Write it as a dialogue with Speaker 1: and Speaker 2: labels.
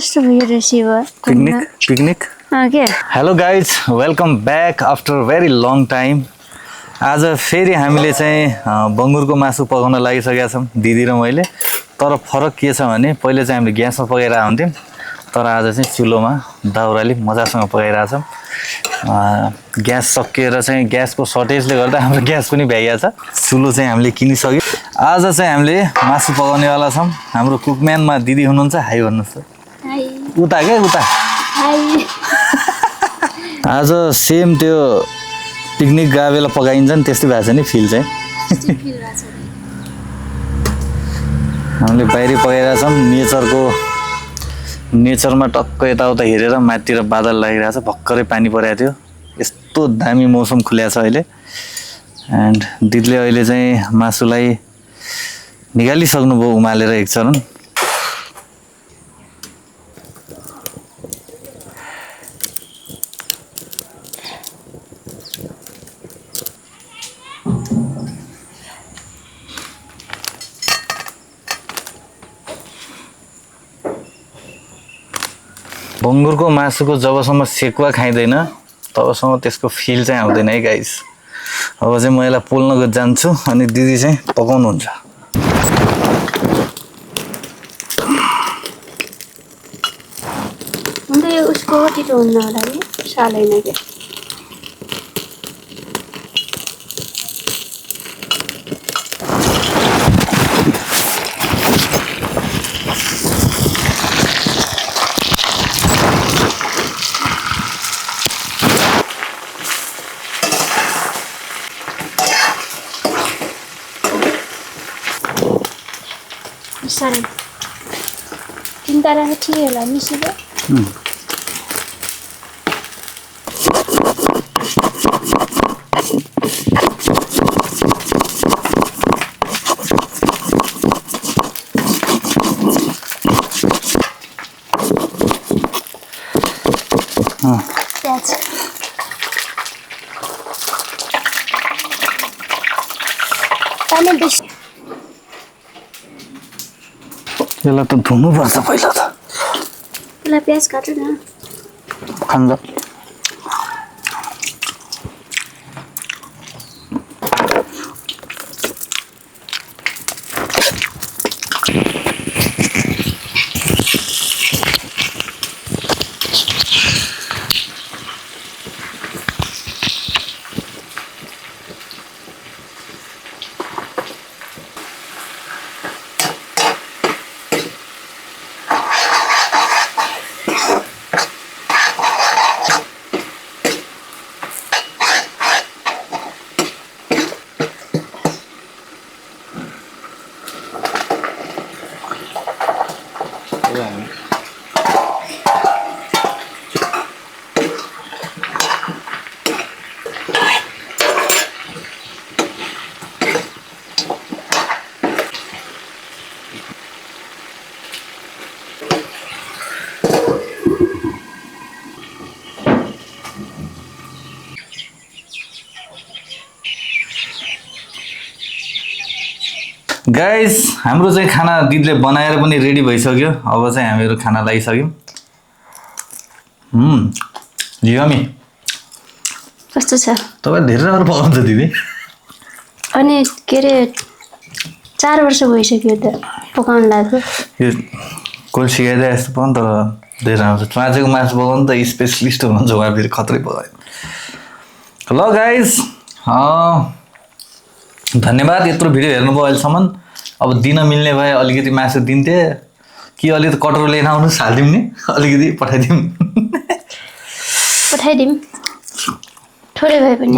Speaker 1: कस्तो भयो रेसिभर
Speaker 2: पिकनिक
Speaker 1: के
Speaker 2: hello guys welcome back after very long time. आज फेरि हामीले चाहिँ बङ्गुरको मासु पकाउन लागिसकेका छौँ दिदी र मैले। तर फरक के छ भने पहिले चाहिँ हामीले ग्यासमा पकाइरहेको हुन्थ्यौँ, तर आज चाहिँ चुलोमा दाउराले मजासँग पकाइरहेछौँ। ग्यास सकिएर चाहिँ ग्यासको सर्टेजले गर्दा हाम्रो ग्यास पनि भ्याइएको छ। चुलो चाहिँ हामीले किनिसक्यौँ। आज चाहिँ हामीले मासु पकाउनेवाला छौँ। हाम्रो कुकम्यानमा दिदी हुनुहुन्छ, हाई भन्नुहोस् त। उता क्या उता आज सेम त्यो पिकनिक गए बेला पकाइन्छ नि त्यस्तै भएको छ नि फिल चाहिँ। हामीले बाहिर पकाइरहेछौँ। नेचरमा टक्क यताउता हेरेर माथितिर बादल लागिरहेछ, भर्खरै पानी परेको थियो। यस्तो दामी मौसम खुल्याएको छ अहिले। एन्ड दिदीले अहिले चाहिँ मासुलाई निकालिसक्नुभयो उमालेर एक चरण। बङ्गुरको मासुको जबसम्म सेकुवा खाइँदैन तबसम्म त्यसको फिल चाहिँ आउँदैन है गाइस। अब चाहिँ म यसलाई पोल्न जान्छु अनि दिदी चाहिँ पकाउनुहुन्छ।
Speaker 1: उसको टिटो हुन्न होला कि सालैन के सारे चिंता रहे ठीक है ला मिसिबे
Speaker 2: यसलाई त धुनुपर्छ पहिला त।
Speaker 1: यसलाई प्याज काटु न।
Speaker 2: खान्छ गाइस। हाम्रो चाहिँ खाना दिदीले बनाएर पनि रेडी भइसक्यो। अब चाहिँ हामीहरू खाना लागिसक्यौँ। यमी
Speaker 1: कस्तो छ?
Speaker 2: तपाईँ धेरै राम्रो पकाउँछ दिदी।
Speaker 1: अनि के अरे 4 वर्ष भइसक्यो त पकाउन लाग्यो।
Speaker 2: यो कोही सिकाइदिए यस्तो पकाउनु, तर धेरै राम्रो छ। माछाको मासु पकाउनु त स्पेसलिस्ट हुनुहुन्छ उहाँ, फेरि खत्रै पकायो। ल गाइस, धन्यवाद यत्रो भिडियो हेर्नुभयो अहिलेसम्म। अब दिन मिल्ने भए अलिकति मासु दिन्थे कि अलिकति कटोरो लिएर आउनुहोस्, हालिदिउँ नि, अलिकति पठाइदिउँ।
Speaker 1: थोरै भए पनि।